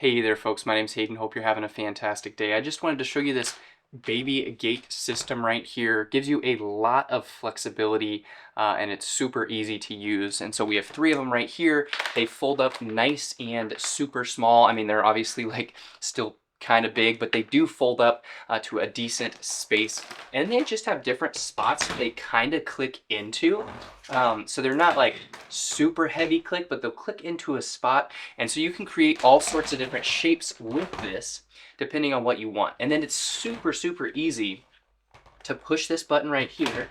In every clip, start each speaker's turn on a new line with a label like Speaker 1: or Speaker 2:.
Speaker 1: Hey there folks, my name's Hayden. Hope you're having a fantastic day. I just wanted to show you this baby gate system right here. Gives you a lot of flexibility and it's super easy to use. And so we have three of them right here. They fold up nice and super small. I mean, they're obviously like still kind of big, but they do fold up to a decent space. And they just have different spots that they kind of click into. So they're not like super heavy click, but they'll click into a spot. And so you can create all sorts of different shapes with this, depending on what you want. And then it's super, super easy to push this button right here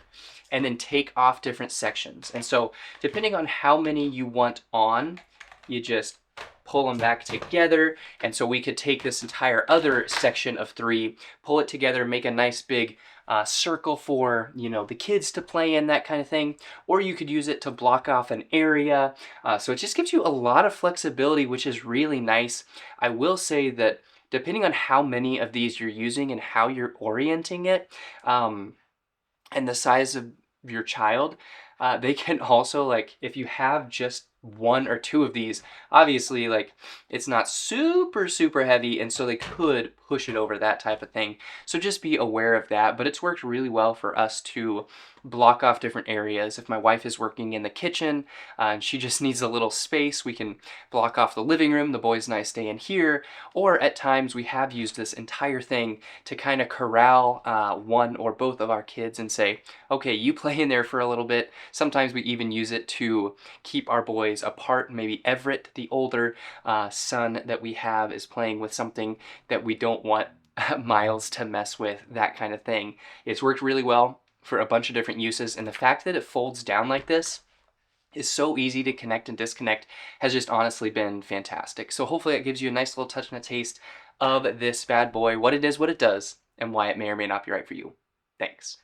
Speaker 1: and then take off different sections. And so depending on how many you want on, you just pull them back together. And so we could take this entire other section of three, pull it together, make a nice big circle for, you know, the kids to play in, that kind of thing. Or you could use it to block off an area. So it just gives you a lot of flexibility, which is really nice. I will say that depending on how many of these you're using and how you're orienting it, and the size of your child, they can also, like, if you have just one or two of these, obviously, like, it's not super, super heavy, and so they could push it over, that type of thing. So just be aware of that, but it's worked really well for us to block off different areas. If my wife is working in the kitchen and she just needs a little space, we can block off the living room, the boys and I stay in here. Or at times we have used this entire thing to kind of corral one or both of our kids and say, okay, you play in there for a little bit. Sometimes we even use it to keep our boys apart. Maybe Everett, the older son that we have, is playing with something that we don't want Miles to mess with, that kind of thing. It's worked really well for a bunch of different uses, and the fact that it folds down like this is so easy to connect and disconnect has just honestly been fantastic. So hopefully that gives you a nice little touch and a taste of this bad boy, what it is, what it does, and why it may or may not be right for you. Thanks.